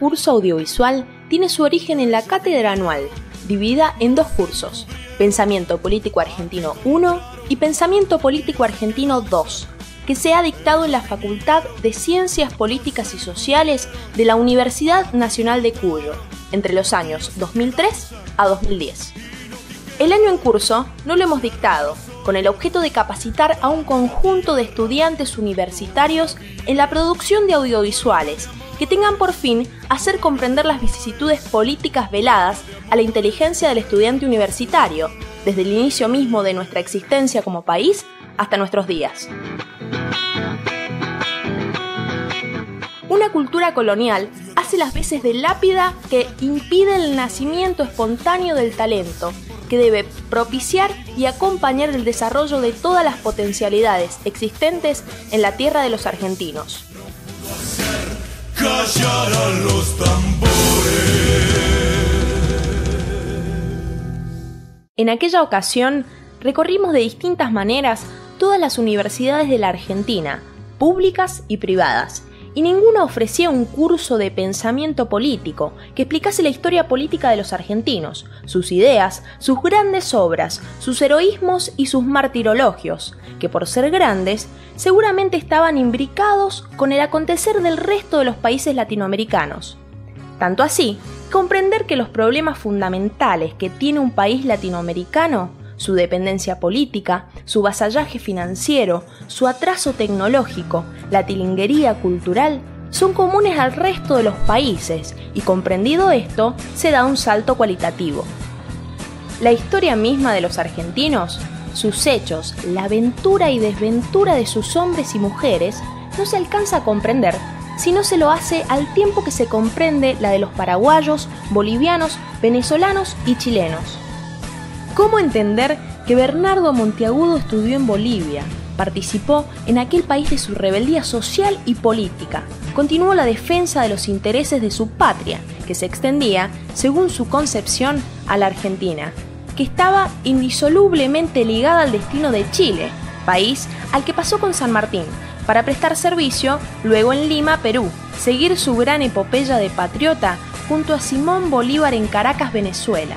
curso audiovisual tiene su origen en la cátedra anual, dividida en 2 cursos, Pensamiento Político Argentino 1 y Pensamiento Político Argentino 2, que se ha dictado en la Facultad de Ciencias Políticas y Sociales de la Universidad Nacional de Cuyo, entre los años 2003 a 2010. El año en curso no lo hemos dictado, con el objeto de capacitar a un conjunto de estudiantes universitarios en la producción de audiovisuales, que tengan por fin hacer comprender las vicisitudes políticas veladas a la inteligencia del estudiante universitario, desde el inicio mismo de nuestra existencia como país hasta nuestros días. Una cultura colonial hace las veces de lápida que impide el nacimiento espontáneo del talento, que debe propiciar y acompañar el desarrollo de todas las potencialidades existentes en la tierra de los argentinos. Callarán los tambores. En aquella ocasión, recorrimos de distintas maneras todas las universidades de la Argentina, públicas y privadas, y ninguna ofrecía un curso de pensamiento político que explicase la historia política de los argentinos, sus ideas, sus grandes obras, sus heroísmos y sus martirologios, que por ser grandes, seguramente estaban imbricados con el acontecer del resto de los países latinoamericanos. Tanto así, comprender que los problemas fundamentales que tiene un país latinoamericano, su dependencia política, su vasallaje financiero, su atraso tecnológico, la tilinguería cultural, son comunes al resto de los países y comprendido esto, se da un salto cualitativo. La historia misma de los argentinos, sus hechos, la aventura y desventura de sus hombres y mujeres, no se alcanza a comprender si no se lo hace al tiempo que se comprende la de los paraguayos, bolivianos, venezolanos y chilenos. ¿Cómo entender que Bernardo Monteagudo estudió en Bolivia, participó en aquel país de su rebeldía social y política, continuó la defensa de los intereses de su patria, que se extendía, según su concepción, a la Argentina, que estaba indisolublemente ligada al destino de Chile, país al que pasó con San Martín, para prestar servicio luego en Lima, Perú, seguir su gran epopeya de patriota junto a Simón Bolívar en Caracas, Venezuela,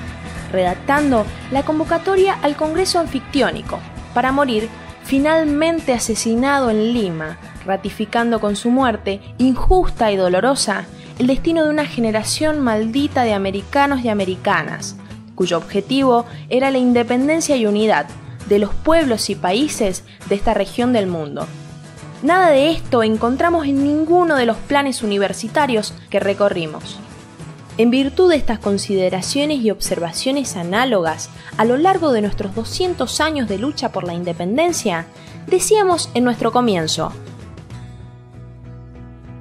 redactando la convocatoria al Congreso Anfictiónico, para morir finalmente asesinado en Lima, ratificando con su muerte, injusta y dolorosa, el destino de una generación maldita de americanos y americanas, cuyo objetivo era la independencia y unidad de los pueblos y países de esta región del mundo. Nada de esto encontramos en ninguno de los planes universitarios que recorrimos. En virtud de estas consideraciones y observaciones análogas a lo largo de nuestros 200 años de lucha por la independencia, decíamos en nuestro comienzo: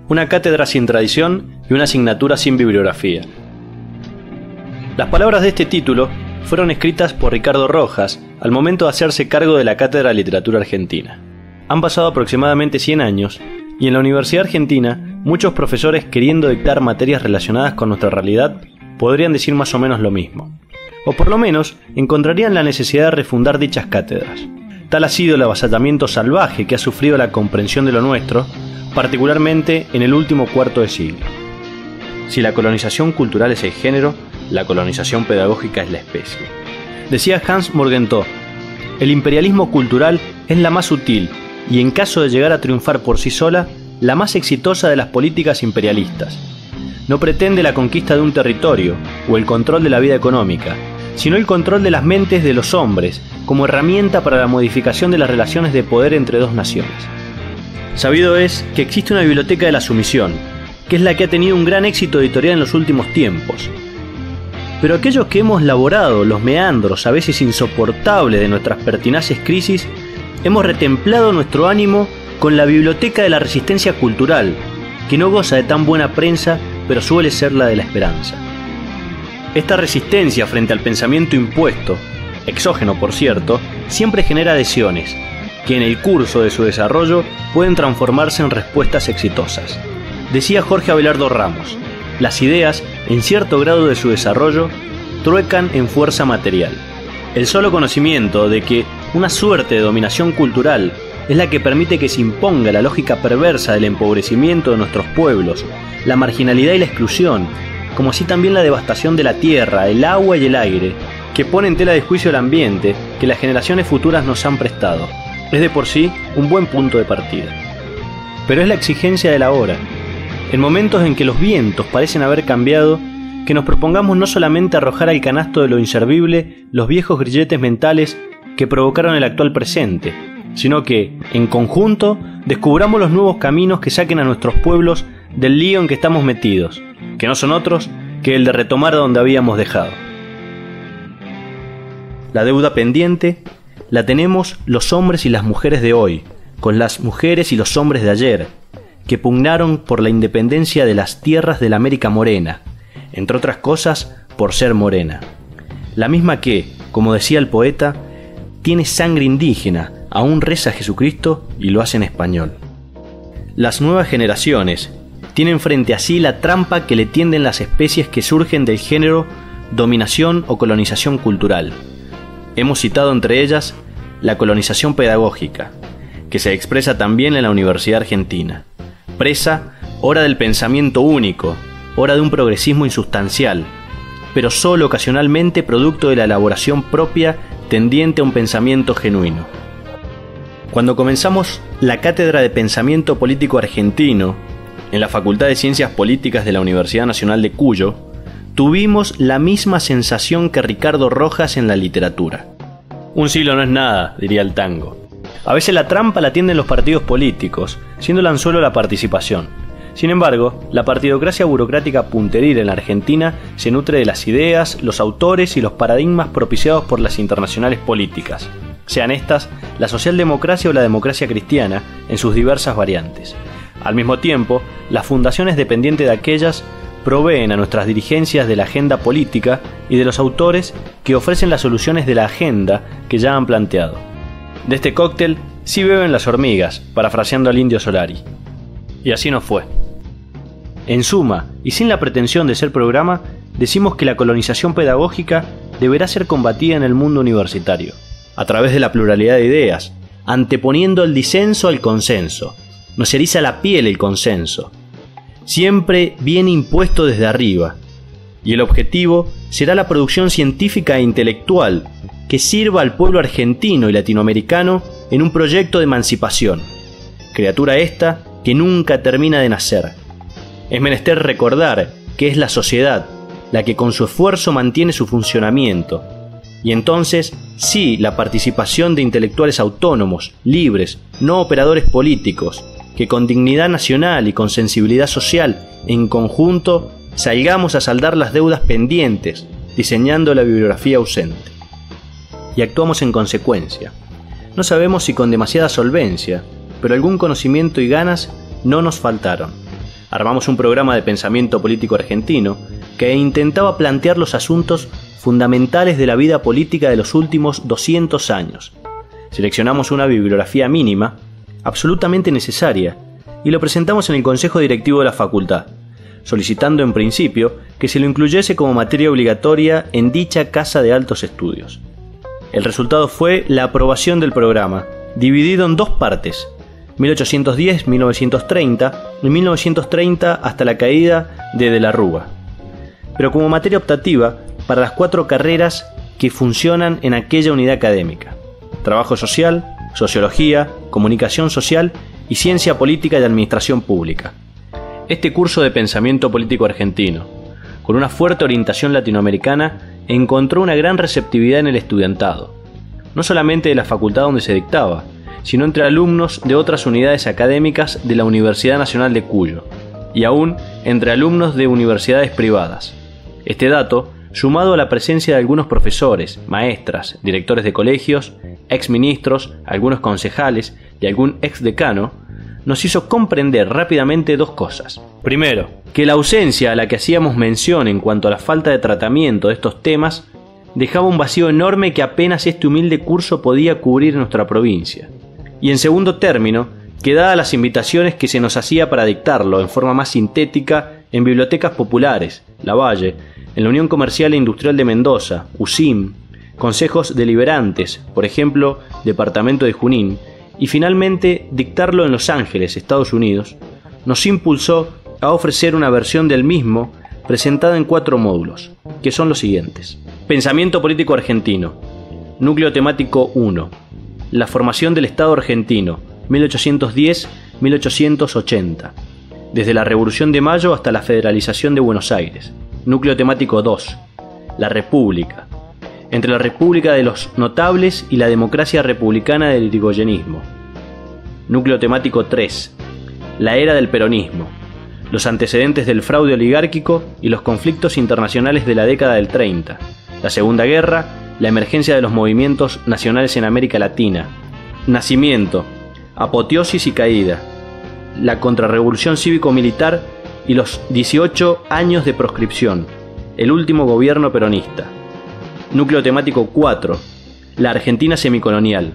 una cátedra sin tradición y una asignatura sin bibliografía. Las palabras de este título fueron escritas por Ricardo Rojas al momento de hacerse cargo de la Cátedra de Literatura Argentina. Han pasado aproximadamente 100 años y en la Universidad Argentina muchos profesores, queriendo dictar materias relacionadas con nuestra realidad, podrían decir más o menos lo mismo. O por lo menos encontrarían la necesidad de refundar dichas cátedras. Tal ha sido el avasallamiento salvaje que ha sufrido la comprensión de lo nuestro, particularmente en el último cuarto de siglo. Si la colonización cultural es el género, la colonización pedagógica es la especie. Decía Hans Morgenthau: el imperialismo cultural es la más sutil y, en caso de llegar a triunfar por sí sola, la más exitosa de las políticas imperialistas. No pretende la conquista de un territorio o el control de la vida económica, sino el control de las mentes de los hombres como herramienta para la modificación de las relaciones de poder entre dos naciones. Sabido es que existe una biblioteca de la sumisión, que es la que ha tenido un gran éxito editorial en los últimos tiempos. Pero aquellos que hemos laborado los meandros a veces insoportables de nuestras pertinaces crisis, hemos retemplado nuestro ánimo con la biblioteca de la resistencia cultural, que no goza de tan buena prensa, pero suele ser la de la esperanza. Esta resistencia frente al pensamiento impuesto, exógeno por cierto, siempre genera adhesiones, que en el curso de su desarrollo pueden transformarse en respuestas exitosas. Decía Jorge Abelardo Ramos: las ideas, en cierto grado de su desarrollo, truecan en fuerza material. El solo conocimiento de que una suerte de dominación cultural es la que permite que se imponga la lógica perversa del empobrecimiento de nuestros pueblos la marginalidad y la exclusión, como así también la devastación de la tierra, el agua y el aire, que pone en tela de juicio el ambiente que las generaciones futuras nos han prestado. Es de por sí un buen punto de partida. Pero es la exigencia de la hora, en momentos en que los vientos parecen haber cambiado, que nos propongamos no solamente arrojar al canasto de lo inservible los viejos grilletes mentales que provocaron el actual presente, sino que, en conjunto, descubramos los nuevos caminos que saquen a nuestros pueblos del lío en que estamos metidos, que no son otros que el de retomar donde habíamos dejado. La deuda pendiente la tenemos los hombres y las mujeres de hoy, con las mujeres y los hombres de ayer, que pugnaron por la independencia de las tierras de la América Morena, entre otras cosas por ser morena. La misma que, como decía el poeta, tiene sangre indígena, aún reza a Jesucristo y lo hace en español. Las nuevas generaciones tienen frente a sí la trampa que le tienden las especies que surgen del género dominación o colonización cultural. Hemos citado entre ellas la colonización pedagógica, que se expresa también en la Universidad Argentina. Presa, hora del pensamiento único, hora de un progresismo insustancial, pero solo ocasionalmente producto de la elaboración propia tendiente a un pensamiento genuino. Cuando comenzamos la Cátedra de Pensamiento Político Argentino en la Facultad de Ciencias Políticas de la Universidad Nacional de Cuyo, tuvimos la misma sensación que Ricardo Rojas en la literatura. Un siglo no es nada, diría el tango. A veces la trampa la tienden los partidos políticos, siendo el anzuelo la participación. Sin embargo, la partidocracia burocrática punteril en la Argentina se nutre de las ideas, los autores y los paradigmas propiciados por las internacionales políticas, sean estas la socialdemocracia o la democracia cristiana en sus diversas variantes. Al mismo tiempo, las fundaciones dependientes de aquellas proveen a nuestras dirigencias de la agenda política y de los autores que ofrecen las soluciones de la agenda que ya han planteado. De este cóctel sí beben las hormigas, parafraseando al Indio Solari. Y así no fue. En suma, y sin la pretensión de ser programa, decimos que la colonización pedagógica deberá ser combatida en el mundo universitario, a través de la pluralidad de ideas, anteponiendo el disenso al consenso. Nos eriza la piel el consenso. Siempre viene impuesto desde arriba, y el objetivo será la producción científica e intelectual que sirva al pueblo argentino y latinoamericano en un proyecto de emancipación, criatura esta que nunca termina de nacer. Es menester recordar que es la sociedad la que con su esfuerzo mantiene su funcionamiento, y entonces sí la participación de intelectuales autónomos, libres, no operadores políticos, que con dignidad nacional y con sensibilidad social, en conjunto, salgamos a saldar las deudas pendientes, diseñando la bibliografía ausente. Y actuamos en consecuencia. No sabemos si con demasiada solvencia, pero algún conocimiento y ganas no nos faltaron. Armamos un programa de pensamiento político argentino que intentaba plantear los asuntos fundamentales de la vida política de los últimos 200 años. Seleccionamos una bibliografía mínima, absolutamente necesaria, y lo presentamos en el Consejo Directivo de la Facultad, solicitando en principio que se lo incluyese como materia obligatoria en dicha Casa de Altos Estudios. El resultado fue la aprobación del programa, dividido en dos partes, 1810-1930 y 1930 hasta la caída de la Rúa, pero como materia optativa para las 4 carreras que funcionan en aquella unidad académica: Trabajo Social, Sociología, Comunicación Social y Ciencia Política y Administración Pública. Este curso de pensamiento político argentino, con una fuerte orientación latinoamericana, encontró una gran receptividad en el estudiantado, no solamente de la facultad donde se dictaba, sino entre alumnos de otras unidades académicas de la Universidad Nacional de Cuyo, y aún entre alumnos de universidades privadas. Este dato, sumado a la presencia de algunos profesores, maestras, directores de colegios, exministros, algunos concejales y algún exdecano, nos hizo comprender rápidamente dos cosas. Primero, que la ausencia a la que hacíamos mención en cuanto a la falta de tratamiento de estos temas dejaba un vacío enorme que apenas este humilde curso podía cubrir en nuestra provincia. Y en segundo término, que dadas las invitaciones que se nos hacía para dictarlo en forma más sintética en bibliotecas populares, Lavalle, en la Unión Comercial e Industrial de Mendoza, UCIM, consejos deliberantes, por ejemplo, Departamento de Junín, y finalmente dictarlo en Los Ángeles, Estados Unidos, nos impulsó pasó a ofrecer una versión del mismo presentada en 4 módulos, que son los siguientes. Pensamiento político argentino. Núcleo temático 1. La formación del Estado argentino, 1810-1880. Desde la Revolución de Mayo hasta la federalización de Buenos Aires. Núcleo temático 2. La República. Entre la República de los Notables y la democracia republicana del irigoyenismo. Núcleo temático 3. La era del peronismo. Los antecedentes del fraude oligárquico y los conflictos internacionales de la década del 30. La Segunda Guerra, la emergencia de los movimientos nacionales en América Latina. Nacimiento, apoteosis y caída. La contrarrevolución cívico-militar y los 18 años de proscripción. El último gobierno peronista. Núcleo temático 4. La Argentina semicolonial.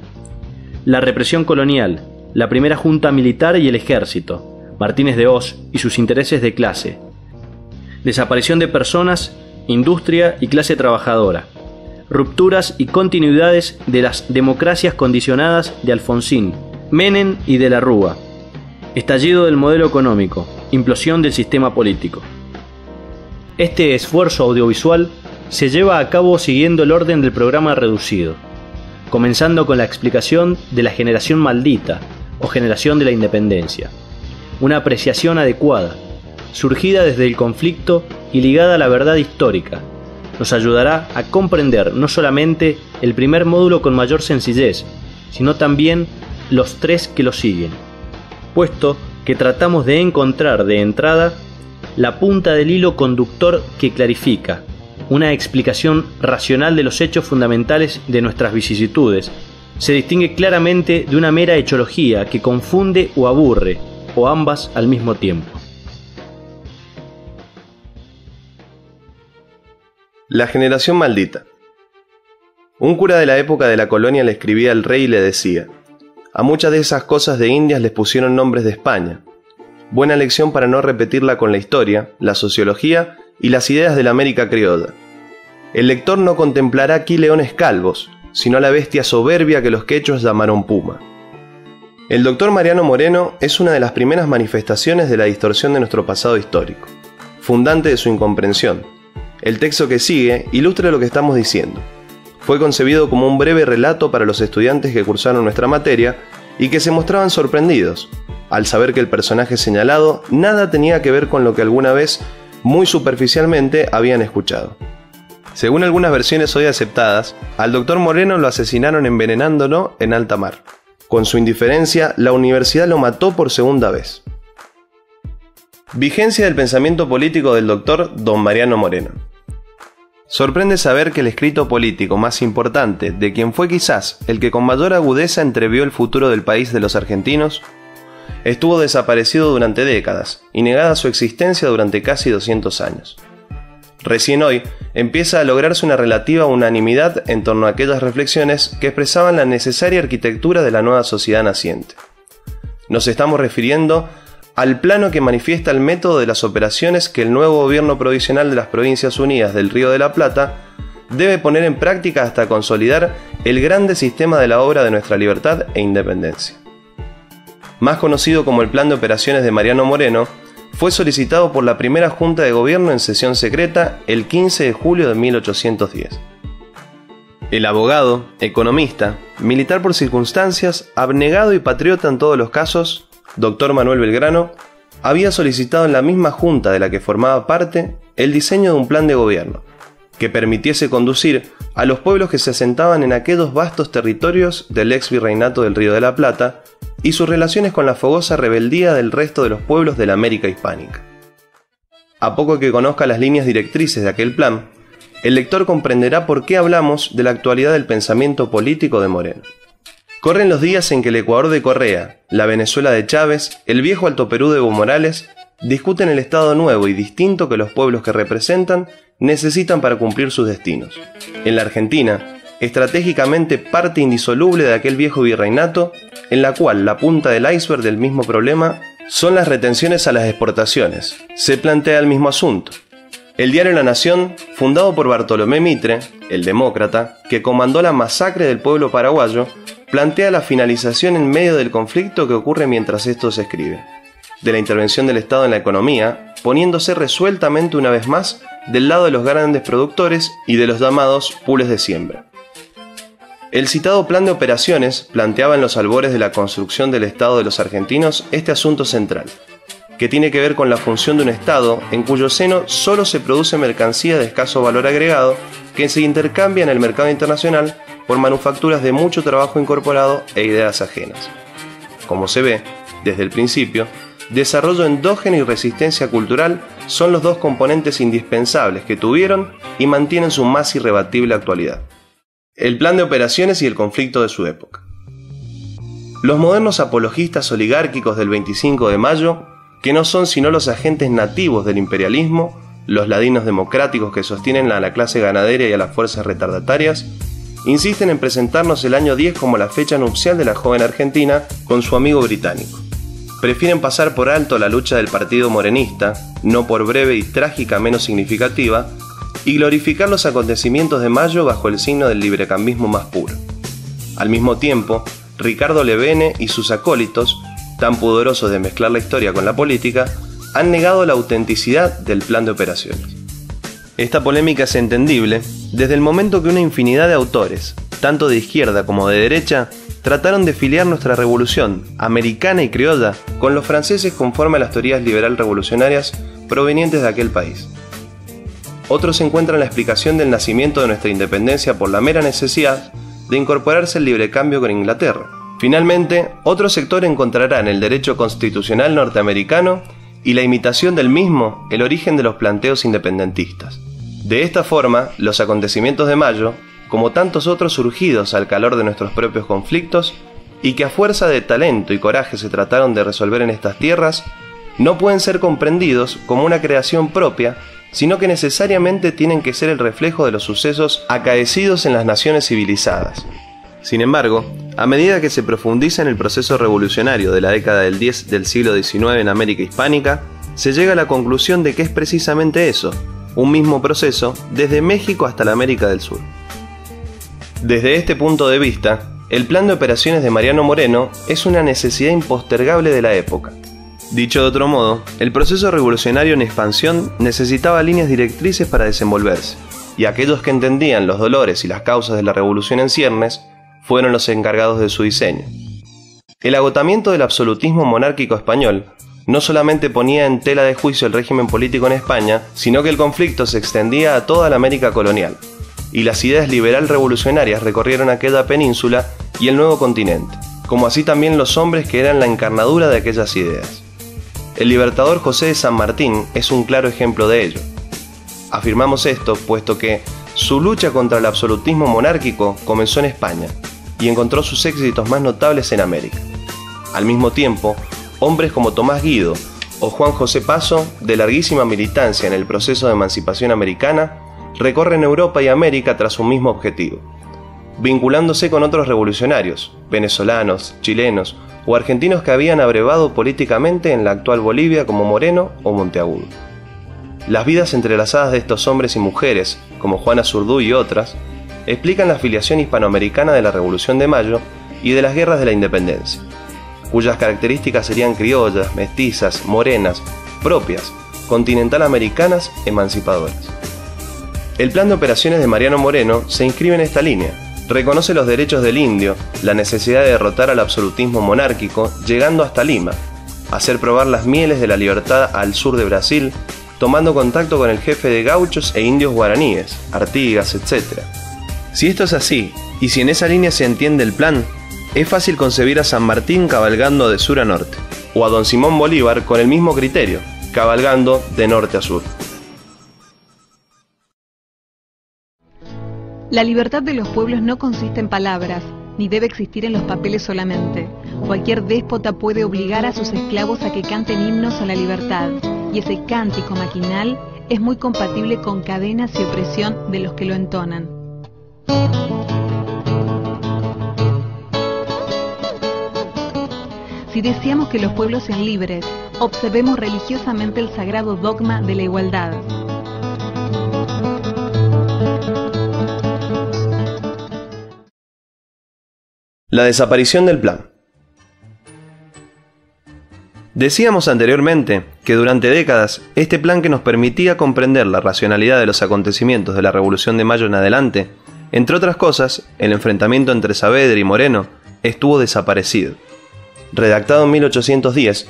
La represión colonial. La primera junta militar y el ejército. Martínez de Hoz y sus intereses de clase. Desaparición de personas, industria y clase trabajadora. Rupturas y continuidades de las democracias condicionadas de Alfonsín, Menem y de la Rúa. Estallido del modelo económico. Implosión del sistema político. Este esfuerzo audiovisual se lleva a cabo siguiendo el orden del programa reducido, comenzando con la explicación de la generación maldita o generación de la independencia. Una apreciación adecuada, surgida desde el conflicto y ligada a la verdad histórica, nos ayudará a comprender no solamente el primer módulo con mayor sencillez, sino también los 3 que lo siguen, puesto que tratamos de encontrar de entrada la punta del hilo conductor que clarifica una explicación racional de los hechos fundamentales de nuestras vicisitudes. Se distingue claramente de una mera echología que confunde o aburre, o ambas al mismo tiempo. La generación maldita. Un cura de la época de la colonia le escribía al rey y le decía: a muchas de esas cosas de Indias les pusieron nombres de España. Buena lección para no repetirla con la historia, la sociología y las ideas de la América criolla. El lector no contemplará aquí leones calvos, sino la bestia soberbia que los quechos llamaron puma. El doctor Mariano Moreno es una de las primeras manifestaciones de la distorsión de nuestro pasado histórico, fundante de su incomprensión. El texto que sigue ilustra lo que estamos diciendo. Fue concebido como un breve relato para los estudiantes que cursaron nuestra materia y que se mostraban sorprendidos al saber que el personaje señalado nada tenía que ver con lo que alguna vez, muy superficialmente, habían escuchado. Según algunas versiones hoy aceptadas, al doctor Moreno lo asesinaron envenenándolo en alta mar. Con su indiferencia, la universidad lo mató por segunda vez. Vigencia del pensamiento político del doctor Don Mariano Moreno. Sorprende saber que el escrito político más importante, de quien fue quizás el que con mayor agudeza entrevió el futuro del país de los argentinos, estuvo desaparecido durante décadas y negada su existencia durante casi 200 años. Recién hoy empieza a lograrse una relativa unanimidad en torno a aquellas reflexiones que expresaban la necesaria arquitectura de la nueva sociedad naciente. Nos estamos refiriendo al plano que manifiesta el método de las operaciones que el nuevo gobierno provisional de las Provincias Unidas del Río de la Plata debe poner en práctica hasta consolidar el grande sistema de la obra de nuestra libertad e independencia. Más conocido como el Plan de Operaciones de Mariano Moreno, fue solicitado por la primera Junta de Gobierno en sesión secreta el 15 de julio de 1810. El abogado, economista, militar por circunstancias, abnegado y patriota en todos los casos, Dr. Manuel Belgrano, había solicitado en la misma Junta de la que formaba parte el diseño de un plan de gobierno que permitiese conducir a los pueblos que se asentaban en aquellos vastos territorios del ex virreinato del Río de la Plata y sus relaciones con la fogosa rebeldía del resto de los pueblos de la América hispánica. A poco que conozca las líneas directrices de aquel plan, el lector comprenderá por qué hablamos de la actualidad del pensamiento político de Moreno. Corren los días en que el Ecuador de Correa, la Venezuela de Chávez, el viejo Alto Perú de Evo Morales discuten el Estado nuevo y distinto que los pueblos que representan necesitan para cumplir sus destinos. En la Argentina, estratégicamente parte indisoluble de aquel viejo virreinato, en la cual la punta del iceberg del mismo problema son las retenciones a las exportaciones, se plantea el mismo asunto. El diario La Nación, fundado por Bartolomé Mitre, el demócrata, que comandó la masacre del pueblo paraguayo, plantea la finalización en medio del conflicto que ocurre mientras esto se escribe. de la intervención del Estado en la economía, poniéndose resueltamente una vez más del lado de los grandes productores y de los llamados pools de siembra. El citado plan de operaciones planteaba en los albores de la construcción del Estado de los argentinos este asunto central, que tiene que ver con la función de un Estado en cuyo seno solo se produce mercancía de escaso valor agregado que se intercambia en el mercado internacional por manufacturas de mucho trabajo incorporado e ideas ajenas. Como se ve, desde el principio, desarrollo endógeno y resistencia cultural son los dos componentes indispensables que tuvieron y mantienen su más irrebatible actualidad. El plan de operaciones y el conflicto de su época. Los modernos apologistas oligárquicos del 25 de mayo, que no son sino los agentes nativos del imperialismo, los ladinos democráticos que sostienen a la clase ganadera y a las fuerzas retardatarias, insisten en presentarnos el año 10 como la fecha nupcial de la joven argentina con su amigo británico. Prefieren pasar por alto la lucha del partido morenista, no por breve y trágica menos significativa, y glorificar los acontecimientos de mayo bajo el signo del librecambismo más puro. Al mismo tiempo, Ricardo Levene y sus acólitos, tan pudorosos de mezclar la historia con la política, han negado la autenticidad del plan de operaciones. Esta polémica es entendible desde el momento que una infinidad de autores, tanto de izquierda como de derecha, trataron de filiar nuestra revolución, americana y criolla, con los franceses conforme a las teorías liberal revolucionarias provenientes de aquel país. Otros encuentran la explicación del nacimiento de nuestra independencia por la mera necesidad de incorporarse al librecambio con Inglaterra. Finalmente, otro sector encontrará en el derecho constitucional norteamericano y la imitación del mismo el origen de los planteos independentistas. De esta forma, los acontecimientos de mayo, como tantos otros surgidos al calor de nuestros propios conflictos, y que a fuerza de talento y coraje se trataron de resolver en estas tierras, no pueden ser comprendidos como una creación propia, sino que necesariamente tienen que ser el reflejo de los sucesos acaecidos en las naciones civilizadas. Sin embargo, a medida que se profundiza en el proceso revolucionario de la década del 10 del siglo XIX en América hispánica, se llega a la conclusión de que es precisamente eso, un mismo proceso desde México hasta la América del Sur. Desde este punto de vista, el plan de operaciones de Mariano Moreno es una necesidad impostergable de la época. Dicho de otro modo, el proceso revolucionario en expansión necesitaba líneas directrices para desenvolverse, y aquellos que entendían los dolores y las causas de la revolución en ciernes fueron los encargados de su diseño. El agotamiento del absolutismo monárquico español no solamente ponía en tela de juicio el régimen político en España, sino que el conflicto se extendía a toda la América colonial, y las ideas liberal revolucionarias recorrieron aquella península y el nuevo continente, como así también los hombres que eran la encarnadura de aquellas ideas. El libertador José de San Martín es un claro ejemplo de ello. Afirmamos esto puesto que su lucha contra el absolutismo monárquico comenzó en España y encontró sus éxitos más notables en América. Al mismo tiempo, hombres como Tomás Guido o Juan José Paso, de larguísima militancia en el proceso de emancipación americana, recorren Europa y América tras un mismo objetivo, vinculándose con otros revolucionarios, venezolanos, chilenos o argentinos que habían abrevado políticamente en la actual Bolivia como Moreno o Monteagudo. Las vidas entrelazadas de estos hombres y mujeres, como Juana Zurduy y otras, explican la afiliación hispanoamericana de la Revolución de Mayo y de las guerras de la independencia, cuyas características serían criollas, mestizas, morenas, propias, continental americanas, emancipadoras. El plan de operaciones de Mariano Moreno se inscribe en esta línea. Reconoce los derechos del indio, la necesidad de derrotar al absolutismo monárquico, llegando hasta Lima, hacer probar las mieles de la libertad al sur de Brasil, tomando contacto con el jefe de gauchos e indios guaraníes, Artigas, etc. Si esto es así, y si en esa línea se entiende el plan, es fácil concebir a San Martín cabalgando de sur a norte, o a don Simón Bolívar con el mismo criterio, cabalgando de norte a sur. La libertad de los pueblos no consiste en palabras, ni debe existir en los papeles solamente. Cualquier déspota puede obligar a sus esclavos a que canten himnos a la libertad, y ese cántico maquinal es muy compatible con cadenas y opresión de los que lo entonan. Si deseamos que los pueblos sean libres, observemos religiosamente el sagrado dogma de la igualdad. La desaparición del plan. Decíamos anteriormente que durante décadas este plan, que nos permitía comprender la racionalidad de los acontecimientos de la Revolución de Mayo en adelante, entre otras cosas, el enfrentamiento entre Saavedra y Moreno, estuvo desaparecido. Redactado en 1810,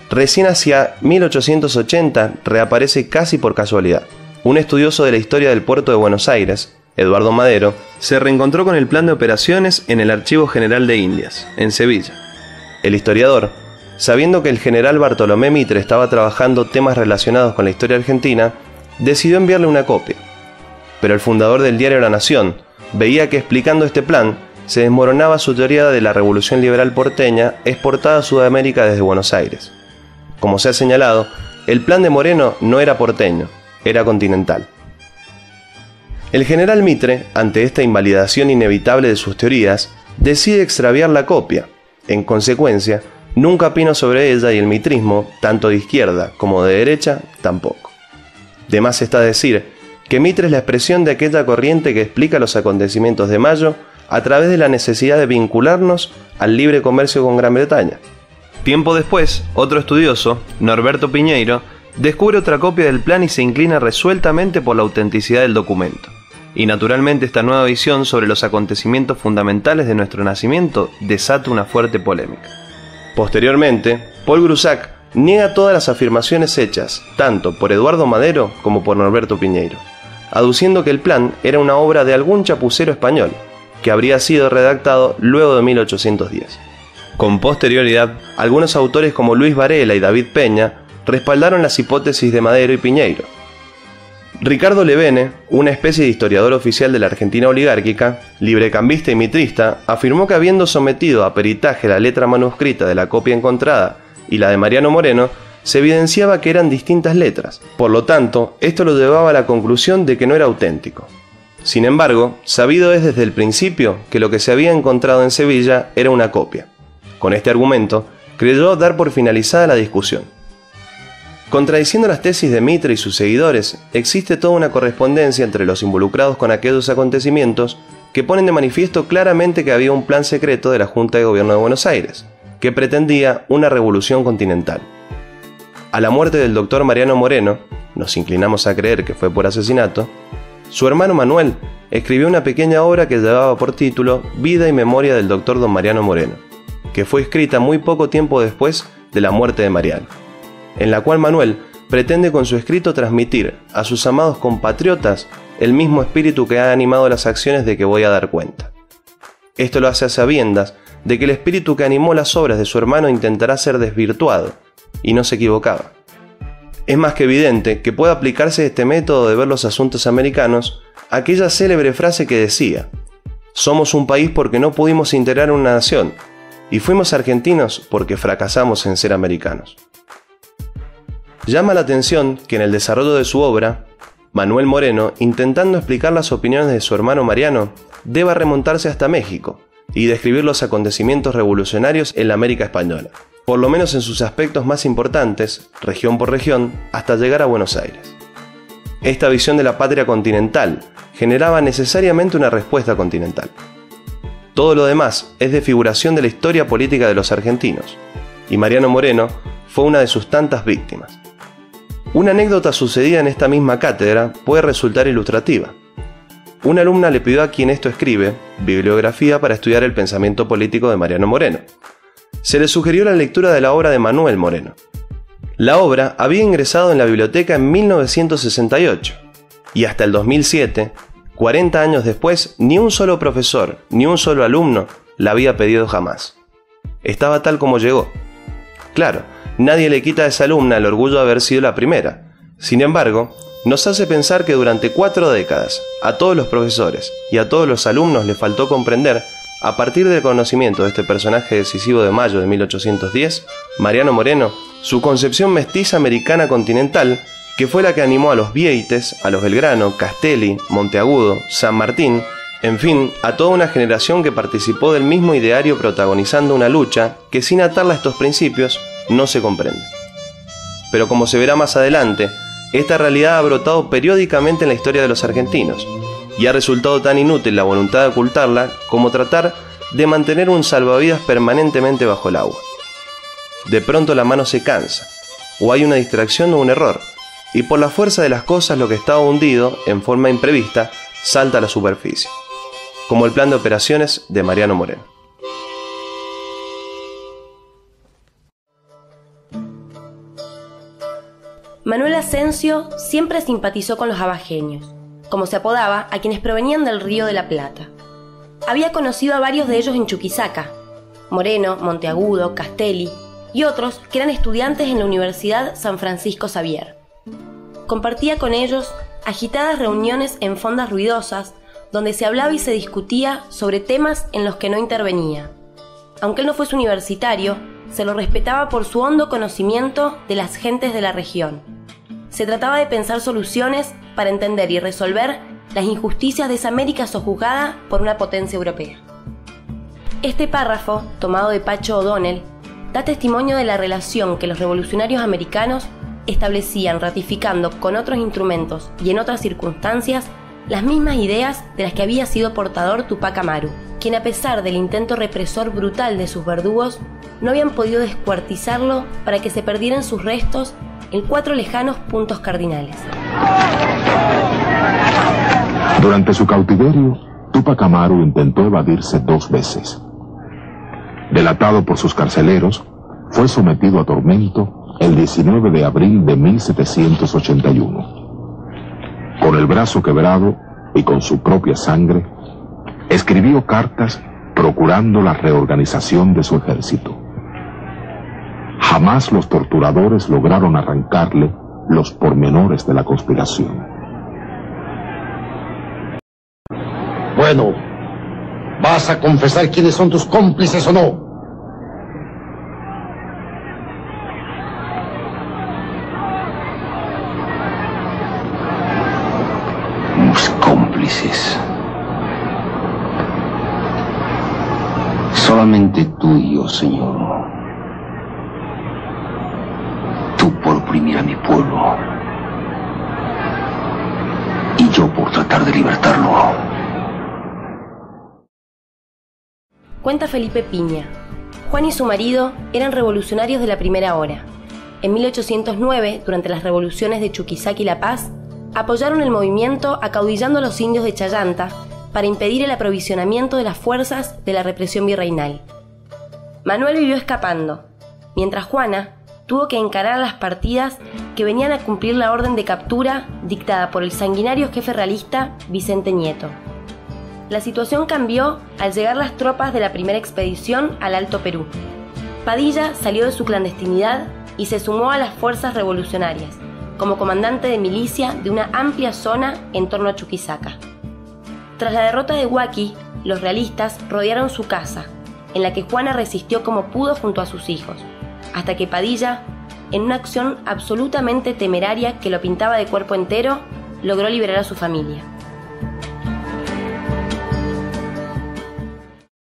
recién hacia 1880 reaparece casi por casualidad. Un estudioso de la historia del puerto de Buenos Aires, Eduardo Madero, se reencontró con el plan de operaciones en el Archivo General de Indias, en Sevilla. El historiador, sabiendo que el general Bartolomé Mitre estaba trabajando temas relacionados con la historia argentina, decidió enviarle una copia. Pero el fundador del diario La Nación veía que explicando este plan se desmoronaba su teoría de la revolución liberal porteña exportada a Sudamérica desde Buenos Aires. Como se ha señalado, el plan de Moreno no era porteño, era continental. El general Mitre, ante esta invalidación inevitable de sus teorías, decide extraviar la copia. En consecuencia, nunca opinó sobre ella, y el mitrismo, tanto de izquierda como de derecha, tampoco. De más está decir que Mitre es la expresión de aquella corriente que explica los acontecimientos de Mayo a través de la necesidad de vincularnos al libre comercio con Gran Bretaña. Tiempo después, otro estudioso, Norberto Piñeiro, descubre otra copia del plan y se inclina resueltamente por la autenticidad del documento. Y naturalmente esta nueva visión sobre los acontecimientos fundamentales de nuestro nacimiento desata una fuerte polémica. Posteriormente, Paul Grusac niega todas las afirmaciones hechas, tanto por Eduardo Madero como por Norberto Piñeiro, aduciendo que el plan era una obra de algún chapucero español, que habría sido redactado luego de 1810. Con posterioridad, algunos autores como Luis Varela y David Peña respaldaron las hipótesis de Madero y Piñeiro. Ricardo Levene, una especie de historiador oficial de la Argentina oligárquica, librecambista y mitrista, afirmó que habiendo sometido a peritaje la letra manuscrita de la copia encontrada y la de Mariano Moreno, se evidenciaba que eran distintas letras. Por lo tanto, esto lo llevaba a la conclusión de que no era auténtico. Sin embargo, sabido es desde el principio que lo que se había encontrado en Sevilla era una copia. Con este argumento, creyó dar por finalizada la discusión. Contradiciendo las tesis de Mitre y sus seguidores, existe toda una correspondencia entre los involucrados con aquellos acontecimientos que ponen de manifiesto claramente que había un plan secreto de la Junta de Gobierno de Buenos Aires, que pretendía una revolución continental. A la muerte del doctor Mariano Moreno, nos inclinamos a creer que fue por asesinato, su hermano Manuel escribió una pequeña obra que llevaba por título Vida y Memoria del doctor don Mariano Moreno, que fue escrita muy poco tiempo después de la muerte de Mariano, en la cual Manuel pretende con su escrito transmitir a sus amados compatriotas el mismo espíritu que ha animado las acciones de que voy a dar cuenta. Esto lo hace a sabiendas de que el espíritu que animó las obras de su hermano intentará ser desvirtuado, y no se equivocaba. Es más que evidente que puede aplicarse este método de ver los asuntos americanos a aquella célebre frase que decía: «Somos un país porque no pudimos integrar una nación, y fuimos argentinos porque fracasamos en ser americanos». Llama la atención que en el desarrollo de su obra, Manuel Moreno, intentando explicar las opiniones de su hermano Mariano, deba remontarse hasta México y describir los acontecimientos revolucionarios en la América española, por lo menos en sus aspectos más importantes, región por región, hasta llegar a Buenos Aires. Esta visión de la patria continental generaba necesariamente una respuesta continental. Todo lo demás es desfiguración de la historia política de los argentinos, y Mariano Moreno fue una de sus tantas víctimas. Una anécdota sucedida en esta misma cátedra puede resultar ilustrativa. Una alumna le pidió a quien esto escribe bibliografía para estudiar el pensamiento político de Mariano Moreno. Se le sugirió la lectura de la obra de Manuel Moreno. La obra había ingresado en la biblioteca en 1968 y hasta el 2007, 40 años después, ni un solo profesor, ni un solo alumno la había pedido jamás. Estaba tal como llegó. Claro, nadie le quita a esa alumna el orgullo de haber sido la primera. Sin embargo, nos hace pensar que durante 4 décadas, a todos los profesores y a todos los alumnos les faltó comprender, a partir del conocimiento de este personaje decisivo de Mayo de 1810, Mariano Moreno, su concepción mestiza americana continental, que fue la que animó a los Vieites, a los Belgrano, Castelli, Monteagudo, San Martín, en fin, a toda una generación que participó del mismo ideario protagonizando una lucha que sin atarla a estos principios no se comprende. Pero como se verá más adelante, esta realidad ha brotado periódicamente en la historia de los argentinos, y ha resultado tan inútil la voluntad de ocultarla como tratar de mantener un salvavidas permanentemente bajo el agua. de pronto la mano se cansa, o hay una distracción o un error, y por la fuerza de las cosas lo que estaba hundido, en forma imprevista, salta a la superficie, como el plan de operaciones de Mariano Moreno. Manuel Asensio siempre simpatizó con los abajeños, como se apodaba a quienes provenían del Río de la Plata. Había conocido a varios de ellos en Chuquisaca: Moreno, Monteagudo, Castelli y otros que eran estudiantes en la Universidad San Francisco Xavier. Compartía con ellos agitadas reuniones en fondas ruidosas donde se hablaba y se discutía sobre temas en los que no intervenía. Aunque él no fuese universitario, se lo respetaba por su hondo conocimiento de las gentes de la región. Se trataba de pensar soluciones para entender y resolver las injusticias de esa América sojuzgada por una potencia europea. Este párrafo, tomado de Pacho O'Donnell, da testimonio de la relación que los revolucionarios americanos establecían ratificando con otros instrumentos y en otras circunstancias las mismas ideas de las que había sido portador Tupac Amaru, quien, a pesar del intento represor brutal de sus verdugos, no habían podido descuartizarlo para que se perdieran sus restos en 4 lejanos puntos cardinales. Durante su cautiverio, Tupac Amaru intentó evadirse 2 veces. Delatado por sus carceleros, fue sometido a tormento el 19 de abril de 1781. Con el brazo quebrado y con su propia sangre, escribió cartas procurando la reorganización de su ejército. Jamás los torturadores lograron arrancarle los pormenores de la conspiración. Bueno, ¿vas a confesar quiénes son tus cómplices o no? Mis cómplices. Solamente tú y yo, Señor. Tú por oprimir a mi pueblo. Y yo por tratar de libertarlo. Cuenta Felipe Piña. Juan y su marido eran revolucionarios de la primera hora. En 1809, durante las revoluciones de Chuquisaca y La Paz, apoyaron el movimiento acaudillando a los indios de Chayanta para impedir el aprovisionamiento de las fuerzas de la represión virreinal. Manuel vivió escapando, mientras Juana tuvo que encarar las partidas que venían a cumplir la orden de captura dictada por el sanguinario jefe realista Vicente Nieto. La situación cambió al llegar las tropas de la primera expedición al Alto Perú. Padilla salió de su clandestinidad y se sumó a las fuerzas revolucionarias, como comandante de milicia de una amplia zona en torno a Chuquisaca. Tras la derrota de Huaki, los realistas rodearon su casa, en la que Juana resistió como pudo junto a sus hijos, hasta que Padilla, en una acción absolutamente temeraria que lo pintaba de cuerpo entero, logró liberar a su familia.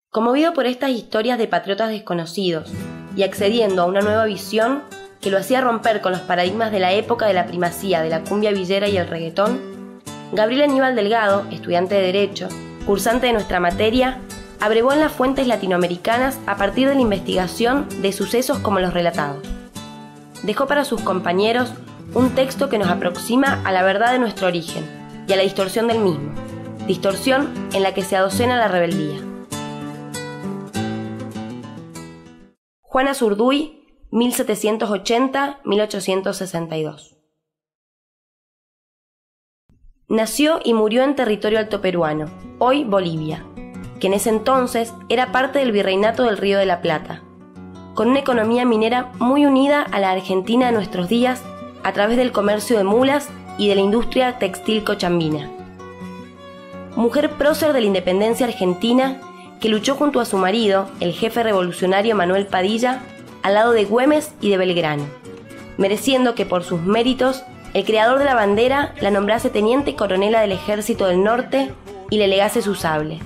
Conmovido por estas historias de patriotas desconocidos y accediendo a una nueva visión que lo hacía romper con los paradigmas de la época de la primacía de la cumbia villera y el reggaetón, Gabriel Aníbal Delgado, estudiante de Derecho, cursante de nuestra materia, abrevó en las fuentes latinoamericanas a partir de la investigación de sucesos como los relatados. Dejó para sus compañeros un texto que nos aproxima a la verdad de nuestro origen y a la distorsión del mismo, distorsión en la que se adocena la rebeldía. Juana Zurduy, 1780-1862. Nació y murió en territorio altoperuano, hoy Bolivia, que en ese entonces era parte del virreinato del Río de la Plata, con una economía minera muy unida a la Argentina de nuestros días a través del comercio de mulas y de la industria textil cochambina. Mujer prócer de la independencia argentina, que luchó junto a su marido, el jefe revolucionario Manuel Padilla, al lado de Güemes y de Belgrano, mereciendo que por sus méritos el creador de la bandera la nombrase teniente coronela del Ejército del Norte y le legase su sable.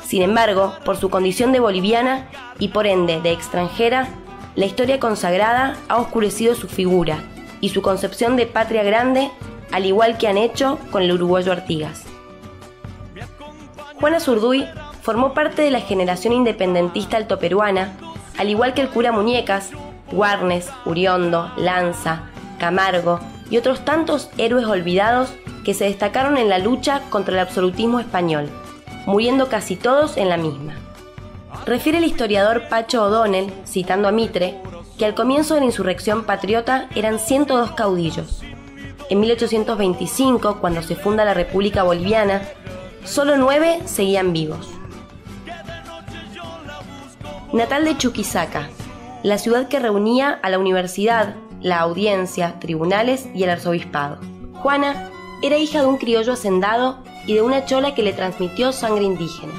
Sin embargo, por su condición de boliviana y por ende de extranjera, la historia consagrada ha oscurecido su figura y su concepción de patria grande, al igual que han hecho con el uruguayo Artigas. Juana Zurduy formó parte de la generación independentista altoperuana, al igual que el cura Muñecas, Warnes, Uriondo, Lanza, Camargo y otros tantos héroes olvidados que se destacaron en la lucha contra el absolutismo español, muriendo casi todos en la misma. Refiere el historiador Pacho O'Donnell, citando a Mitre, que al comienzo de la insurrección patriota eran 102 caudillos. En 1825, cuando se funda la República Boliviana, solo 9 seguían vivos. Natal de Chuquisaca, la ciudad que reunía a la universidad, la audiencia, tribunales y el arzobispado. Juana era hija de un criollo hacendado y de una chola que le transmitió sangre indígena.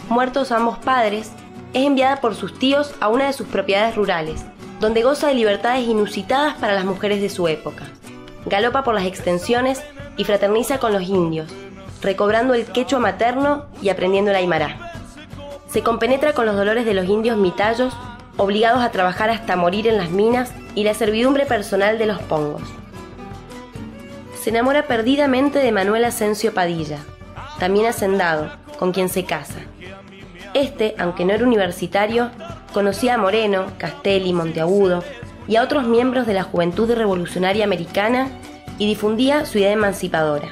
Muertos ambos padres, es enviada por sus tíos a una de sus propiedades rurales, donde goza de libertades inusitadas para las mujeres de su época. Galopa por las extensiones y fraterniza con los indios, recobrando el quechua materno y aprendiendo el aymara. Se compenetra con los dolores de los indios mitayos, obligados a trabajar hasta morir en las minas, y la servidumbre personal de los pongos. Se enamora perdidamente de Manuel Asensio Padilla, también hacendado, con quien se casa. Este, aunque no era universitario, conocía a Moreno, Castelli, Monteagudo y a otros miembros de la Juventud Revolucionaria Americana y difundía su idea emancipadora.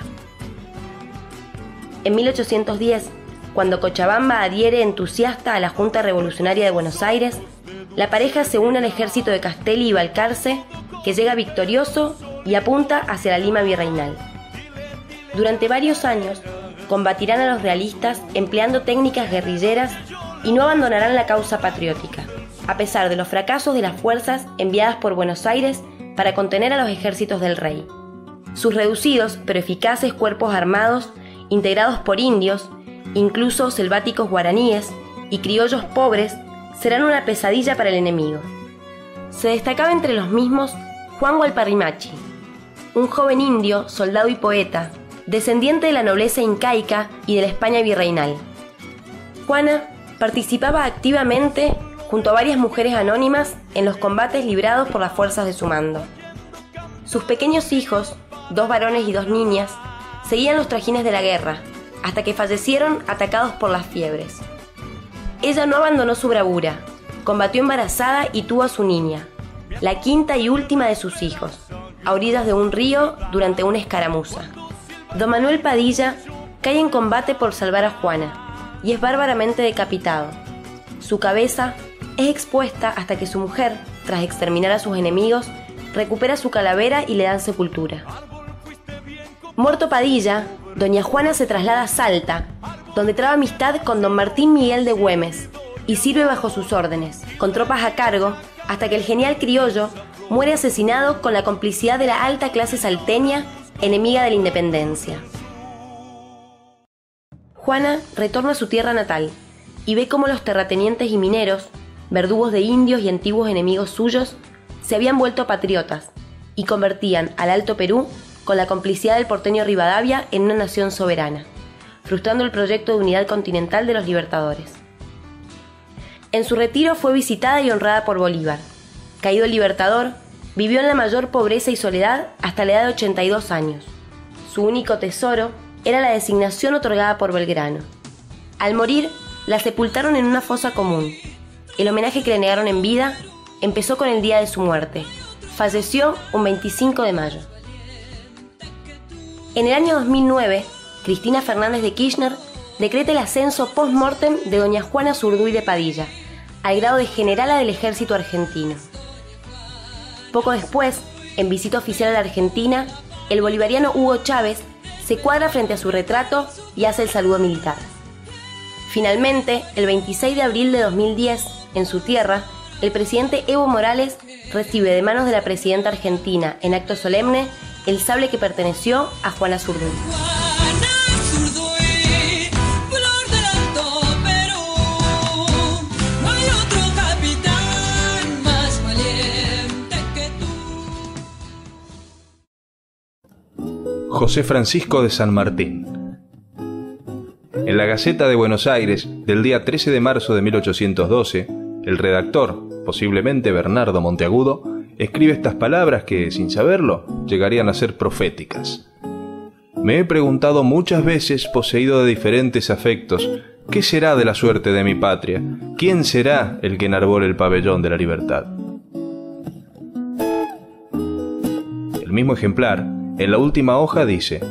En 1810, cuando Cochabamba adhiere entusiasta a la Junta Revolucionaria de Buenos Aires, la pareja se une al ejército de Castelli y Balcarce, que llega victorioso y apunta hacia la Lima virreinal. Durante varios años, combatirán a los realistas empleando técnicas guerrilleras y no abandonarán la causa patriótica, a pesar de los fracasos de las fuerzas enviadas por Buenos Aires para contener a los ejércitos del rey. Sus reducidos pero eficaces cuerpos armados, integrados por indios, incluso selváticos guaraníes y criollos pobres, serán una pesadilla para el enemigo. Se destacaba entre los mismos Juan Gualparrimachi, un joven indio, soldado y poeta, descendiente de la nobleza incaica y de la España virreinal. Juana participaba activamente, junto a varias mujeres anónimas, en los combates librados por las fuerzas de su mando. Sus pequeños hijos, 2 varones y 2 niñas, seguían los trajines de la guerra, hasta que fallecieron atacados por las fiebres. Ella no abandonó su bravura, combatió embarazada y tuvo a su niña, la quinta y última de sus hijos, a orillas de un río durante una escaramuza. Don Manuel Padilla cae en combate por salvar a Juana y es bárbaramente decapitado. Su cabeza es expuesta hasta que su mujer, tras exterminar a sus enemigos, recupera su calavera y le dan sepultura. Muerto Padilla, doña Juana se traslada a Salta, donde traba amistad con don Martín Miguel de Güemes y sirve bajo sus órdenes, con tropas a cargo, hasta que el genial criollo muere asesinado con la complicidad de la alta clase salteña, enemiga de la independencia. Juana retorna a su tierra natal y ve cómo los terratenientes y mineros, verdugos de indios y antiguos enemigos suyos, se habían vuelto patriotas y convertían al Alto Perú, con la complicidad del porteño Rivadavia, en una nación soberana, frustrando el proyecto de unidad continental de los libertadores. En su retiro fue visitada y honrada por Bolívar. Caído el libertador, vivió en la mayor pobreza y soledad hasta la edad de 82 años. Su único tesoro era la designación otorgada por Belgrano. Al morir, la sepultaron en una fosa común. El homenaje que le negaron en vida empezó con el día de su muerte. Falleció un 25 de mayo. En el año 2009, Cristina Fernández de Kirchner decreta el ascenso post-mortem de doña Juana Zurduy de Padilla, al grado de generala del ejército argentino. Poco después, en visita oficial a la Argentina, el bolivariano Hugo Chávez se cuadra frente a su retrato y hace el saludo militar. Finalmente, el 26 de abril de 2010, en su tierra, el presidente Evo Morales recibe de manos de la presidenta argentina, en acto solemne, el sable que perteneció a Juana Zurduy. José Francisco de San Martín. En la Gaceta de Buenos Aires, del día 13 de marzo de 1812, el redactor, posiblemente Bernardo Monteagudo, escribe estas palabras que, sin saberlo, llegarían a ser proféticas. Me he preguntado muchas veces, poseído de diferentes afectos, ¿qué será de la suerte de mi patria? ¿Quién será el que enarbole el pabellón de la libertad? el mismo ejemplar, en la última hoja dice: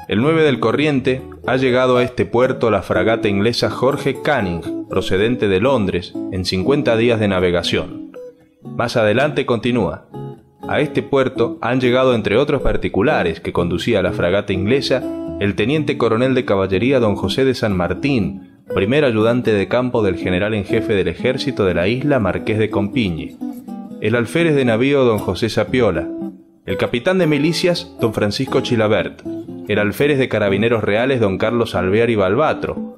el 9 del corriente ha llegado a este puerto la fragata inglesa Jorge Canning, procedente de Londres, en 50 días de navegación. Más adelante continúa: a este puerto han llegado, entre otros particulares que conducía la fragata inglesa, el teniente coronel de caballería don José de San Martín, primer ayudante de campo del general en jefe del ejército de la isla Marqués de Compiñi, el alférez de navío don José Sapiola, el capitán de milicias don Francisco Chilabert, el alférez de carabineros reales don Carlos Alvear y Balbatro,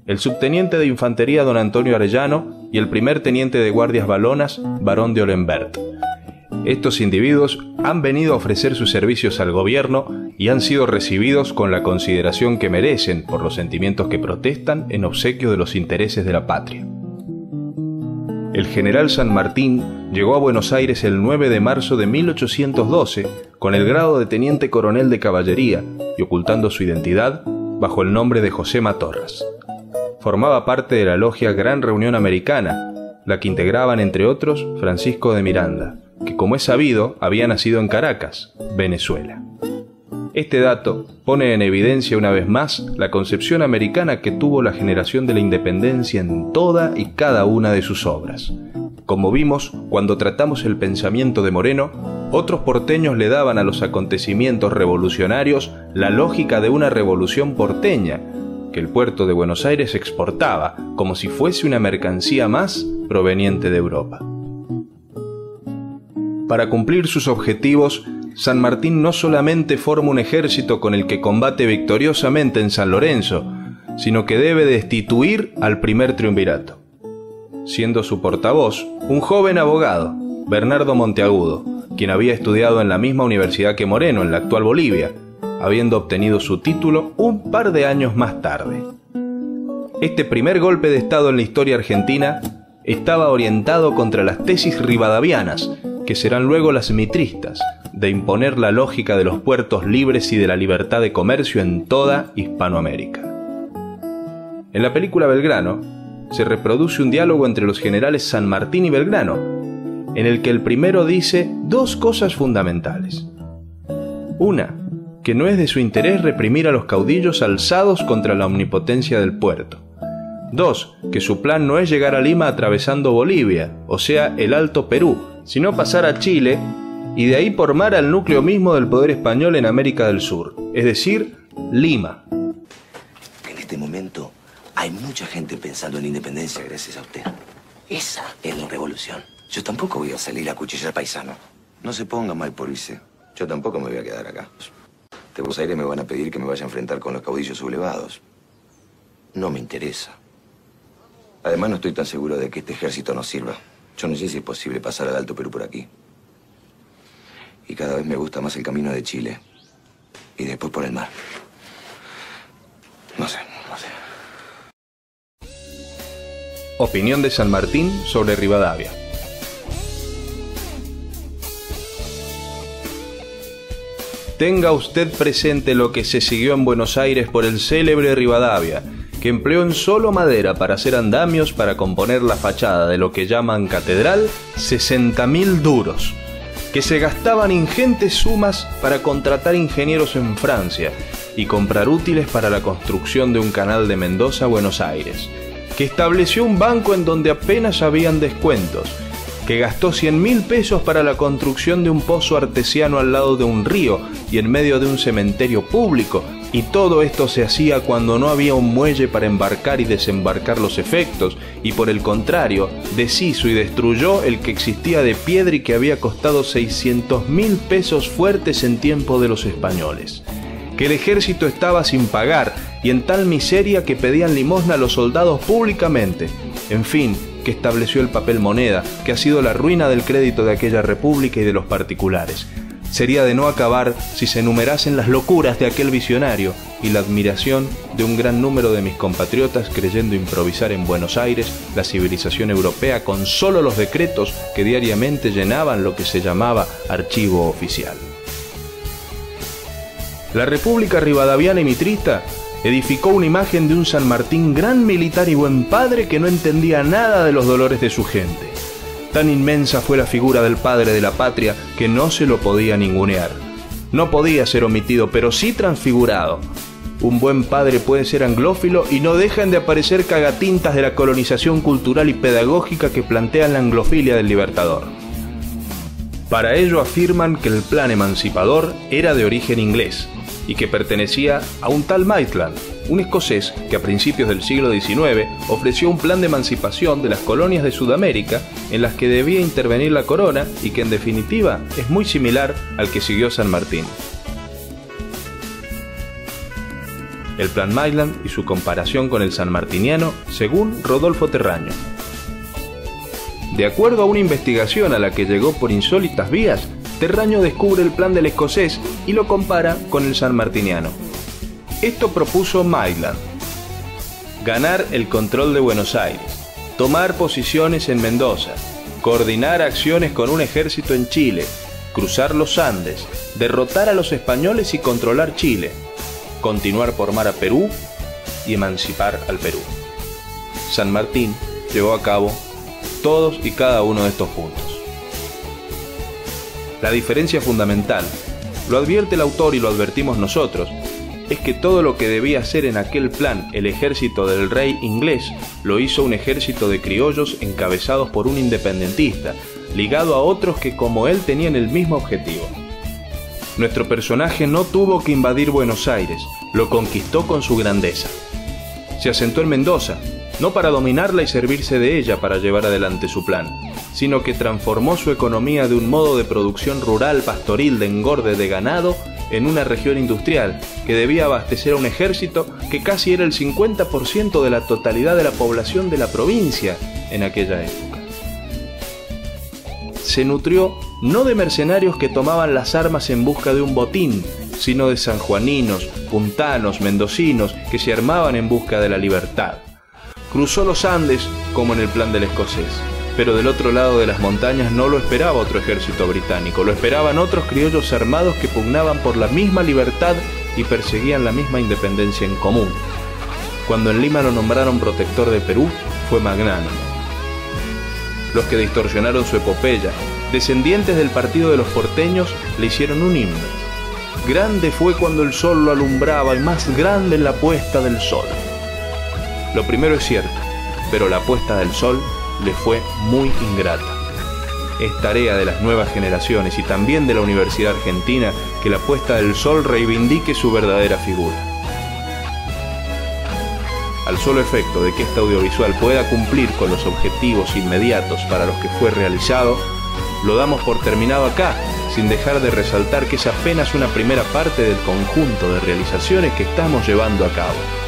el subteniente de infantería don Antonio Arellano y el primer teniente de guardias balonas barón de Olenbert. Estos individuos han venido a ofrecer sus servicios al gobierno y han sido recibidos con la consideración que merecen por los sentimientos que protestan en obsequio de los intereses de la patria. El general San Martín llegó a Buenos Aires el 9 de marzo de 1812 con el grado de teniente coronel de caballería y ocultando su identidad bajo el nombre de José Matorras. Formaba parte de la logia Gran Reunión Americana, la que integraban entre otros Francisco de Miranda, que como es sabido había nacido en Caracas, Venezuela. Este dato pone en evidencia una vez más la concepción americana que tuvo la generación de la independencia en toda y cada una de sus obras. Como vimos cuando tratamos el pensamiento de Moreno, otros porteños le daban a los acontecimientos revolucionarios la lógica de una revolución porteña, que el puerto de Buenos Aires exportaba como si fuese una mercancía más proveniente de Europa. Para cumplir sus objetivos, San Martín no solamente forma un ejército con el que combate victoriosamente en San Lorenzo, sino que debe destituir al primer triunvirato. Siendo su portavoz un joven abogado, Bernardo Monteagudo, quien había estudiado en la misma universidad que Moreno, en la actual Bolivia, habiendo obtenido su título un par de años más tarde. Este primer golpe de Estado en la historia argentina estaba orientado contra las tesis rivadavianas, que serán luego las mitristas, de imponer la lógica de los puertos libres y de la libertad de comercio en toda Hispanoamérica. En la película Belgrano se reproduce un diálogo entre los generales San Martín y Belgrano, en el que el primero dice dos cosas fundamentales. Una, que no es de su interés reprimir a los caudillos alzados contra la omnipotencia del puerto. Dos, que su plan no es llegar a Lima atravesando Bolivia, o sea, el Alto Perú, sino pasar a Chile y de ahí por mar al núcleo mismo del poder español en América del Sur, es decir, Lima. En este momento hay mucha gente pensando en independencia gracias a usted. Esa es la revolución. Yo tampoco voy a salir a cuchillar paisano. No se ponga mal por irse. Yo tampoco me voy a quedar acá. De Buenos Aires me van a pedir que me vaya a enfrentar con los caudillos sublevados. No me interesa. Además, no estoy tan seguro de que este ejército nos sirva. Yo no sé si es posible pasar al Alto Perú por aquí. Y cada vez me gusta más el camino de Chile. Y después por el mar. No sé. Opinión de San Martín sobre Rivadavia. Tenga usted presente lo que se siguió en Buenos Aires por el célebre Rivadavia, que empleó en solo madera para hacer andamios para componer la fachada de lo que llaman catedral 60.000 duros, que se gastaban ingentes sumas para contratar ingenieros en Francia y comprar útiles para la construcción de un canal de Mendoza a Buenos Aires, que estableció un banco en donde apenas habían descuentos, que gastó 100.000 pesos para la construcción de un pozo artesiano al lado de un río y en medio de un cementerio público, y todo esto se hacía cuando no había un muelle para embarcar y desembarcar los efectos, y por el contrario, deshizo y destruyó el que existía de piedra y que había costado 600.000 pesos fuertes en tiempo de los españoles. Que el ejército estaba sin pagar y en tal miseria que pedían limosna a los soldados públicamente. En fin, que estableció el papel moneda, que ha sido la ruina del crédito de aquella república y de los particulares. Sería de no acabar si se enumerasen las locuras de aquel visionario y la admiración de un gran número de mis compatriotas creyendo improvisar en Buenos Aires la civilización europea con solo los decretos que diariamente llenaban lo que se llamaba archivo oficial. La República Rivadaviana y Mitrista edificó una imagen de un San Martín gran militar y buen padre que no entendía nada de los dolores de su gente. Tan inmensa fue la figura del padre de la patria que no se lo podía ningunear. No podía ser omitido, pero sí transfigurado. Un buen padre puede ser anglófilo y no dejan de aparecer cagatintas de la colonización cultural y pedagógica que plantean la anglofilia del Libertador. Para ello afirman que el plan emancipador era de origen inglés y que pertenecía a un tal Maitland, un escocés que a principios del siglo XIX ofreció un plan de emancipación de las colonias de Sudamérica en las que debía intervenir la corona y que en definitiva es muy similar al que siguió San Martín. El plan Maitland y su comparación con el sanmartiniano según Rodolfo Terraño. De acuerdo a una investigación a la que llegó por insólitas vías, Terraño descubre el plan del escocés y lo compara con el sanmartiniano. Esto propuso Maitland: ganar el control de Buenos Aires, tomar posiciones en Mendoza, coordinar acciones con un ejército en Chile, cruzar los Andes, derrotar a los españoles y controlar Chile, continuar por mar a Perú y emancipar al Perú. San Martín llevó a cabo todos y cada uno de estos puntos. La diferencia fundamental, lo advierte el autor y lo advertimos nosotros, es que todo lo que debía hacer en aquel plan el ejército del rey inglés lo hizo un ejército de criollos encabezados por un independentista, ligado a otros que como él tenían el mismo objetivo. Nuestro personaje no tuvo que invadir Buenos Aires, lo conquistó con su grandeza. Se asentó en Mendoza, no para dominarla y servirse de ella para llevar adelante su plan, sino que transformó su economía de un modo de producción rural pastoril de engorde de ganado en una región industrial que debía abastecer a un ejército que casi era el 50% de la totalidad de la población de la provincia en aquella época. Se nutrió no de mercenarios que tomaban las armas en busca de un botín, sino de sanjuaninos, puntanos, mendocinos que se armaban en busca de la libertad. Cruzó los Andes como en el plan del escocés, pero del otro lado de las montañas no lo esperaba otro ejército británico, lo esperaban otros criollos armados que pugnaban por la misma libertad y perseguían la misma independencia en común. Cuando en Lima lo nombraron protector de Perú, fue magnánimo. Los que distorsionaron su epopeya, descendientes del partido de los porteños, le hicieron un himno. Grande fue cuando el sol lo alumbraba y más grande en la puesta del sol. Lo primero es cierto, pero la puesta del sol le fue muy ingrata. Es tarea de las nuevas generaciones y también de la Universidad Argentina que la puesta del sol reivindique su verdadera figura. Al solo efecto de que este audiovisual pueda cumplir con los objetivos inmediatos para los que fue realizado, lo damos por terminado acá, sin dejar de resaltar que es apenas una primera parte del conjunto de realizaciones que estamos llevando a cabo.